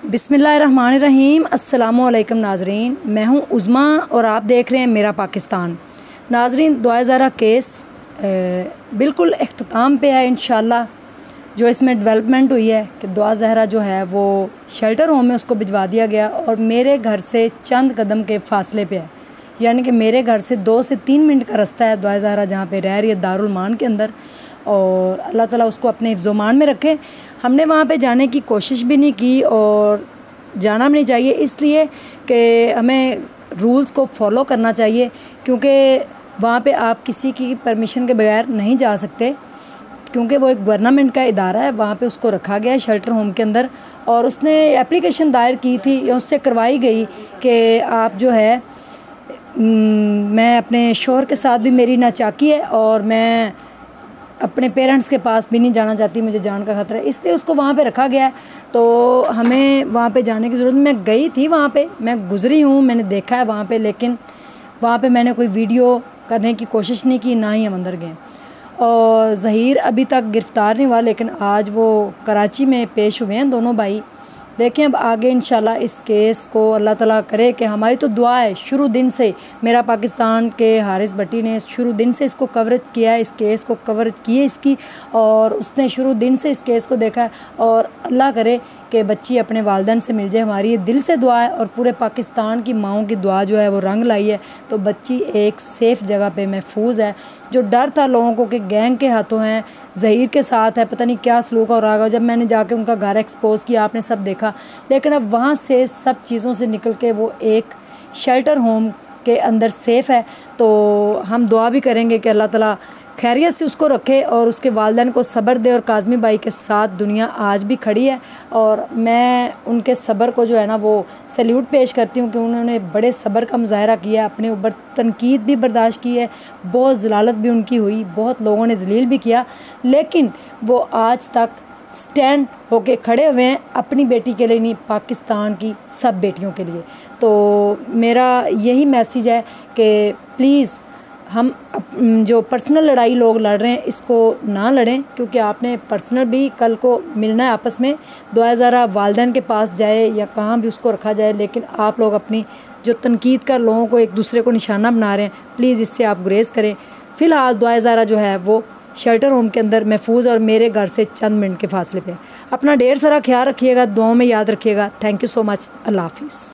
बिस्मिल्लाहिर्रहमानिर्रहीम। अस्सलामुअलैकुम नाजरीन, मैं हूं उज़्मा और आप देख रहे हैं मेरा पाकिस्तान। नाजरीन, दुआ ज़हरा केस बिल्कुल इख्तिताम पे है इंशाल्लाह। जो इसमें डेवलपमेंट हुई है कि दुआ ज़हरा जो है वो शेल्टर होम में उसको भिजवा दिया गया और मेरे घर से चंद कदम के फ़ासले पे है, यानी कि मेरे घर से 2 से 3 मिनट का रास्ता है दुआ ज़हरा जहाँ पे रह रही है, दारुल मान के अंदर। और अल्लाह ताला उसको अपने हिफ्ज़-ओ-मान में रखे। हमने वहाँ पे जाने की कोशिश भी नहीं की और जाना भी नहीं चाहिए, इसलिए कि हमें रूल्स को फॉलो करना चाहिए, क्योंकि वहाँ पे आप किसी की परमिशन के बगैर नहीं जा सकते, क्योंकि वो एक गवर्नमेंट का इदारा है। वहाँ पे उसको रखा गया है शेल्टर होम के अंदर और उसने एप्लीकेशन दायर की थी या उससे करवाई गई कि आप जो है मैं अपने शौहर के साथ भी मेरी नाचाकी है और मैं अपने पेरेंट्स के पास भी नहीं जाना चाहती, मुझे जान का ख़तरा है, इसलिए उसको वहाँ पे रखा गया है। तो हमें वहाँ पे जाने की ज़रूरत, मैं गई थी वहाँ पे, मैं गुज़री हूँ, मैंने देखा है वहाँ पे, लेकिन वहाँ पे मैंने कोई वीडियो करने की कोशिश नहीं की, ना ही हम अंदर गए। और ज़हीर अभी तक गिरफ़्तार नहीं हुआ, लेकिन आज वो कराची में पेश हुए हैं दोनों भाई। देखें अब आगे इंशाल्लाह इस केस को अल्लाह ताला करे कि हमारी तो दुआ है। शुरू दिन से मेरा पाकिस्तान के हारिस भट्टी ने शुरू दिन से इसको कवरेज किया है, इस केस को कवरेज की है इसकी, और उसने शुरू दिन से इस केस को देखा है। और अल्लाह करे कि बच्ची अपने वालिदैन से मिल जाए, हमारी ये दिल से दुआ है और पूरे पाकिस्तान की माओं की दुआ जो है वो रंग लाई है। तो बच्ची एक सेफ़ जगह पे महफूज है। जो डर था लोगों को कि गैंग के हाथों हैं, ज़हीर के साथ है, पता नहीं क्या सलूक हो रहा होगा। जब मैंने जाके उनका घर एक्सपोज किया, आपने सब देखा, लेकिन अब वहाँ से सब चीज़ों से निकल के वो एक शेल्टर होम के अंदर सेफ़ है। तो हम दुआ भी करेंगे कि अल्लाह ताला खैरियत से उसको रखे और उसके वालिदैन को सब्र दे। और काज़मी भाई के साथ दुनिया आज भी खड़ी है और मैं उनके सब्र को जो है ना वो सैल्यूट पेश करती हूँ कि उन्होंने बड़े सब्र का मुजाहरा किया, अपने ऊपर तनकीद भी बर्दाश्त की है, बहुत ज़लालत भी उनकी हुई, बहुत लोगों ने जलील भी किया, लेकिन वो आज तक स्टैंड होके खड़े हुए हैं अपनी बेटी के लिए नहीं, पाकिस्तान की सब बेटियों के लिए। तो मेरा यही मैसेज है कि प्लीज़ हम जो पर्सनल लड़ाई लोग लड़ रहे हैं इसको ना लड़ें, क्योंकि आपने पर्सनल भी कल को मिलना है आपस में। दुआ ज़रा वालिदैन के पास जाए या कहाँ भी उसको रखा जाए, लेकिन आप लोग अपनी जो तनकीद कर लोगों को एक दूसरे को निशाना बना रहे हैं, प्लीज़ इससे आप गुरेज़ करें। फ़िलहाल दुआ ज़रा जो है वो शेल्टर होम के अंदर महफूज और मेरे घर से चंद मिनट के फासले पे। अपना ढेर सारा ख्याल रखिएगा, दुआओं में याद रखिएगा। Thank you so much. अल्लाह हाफिज़।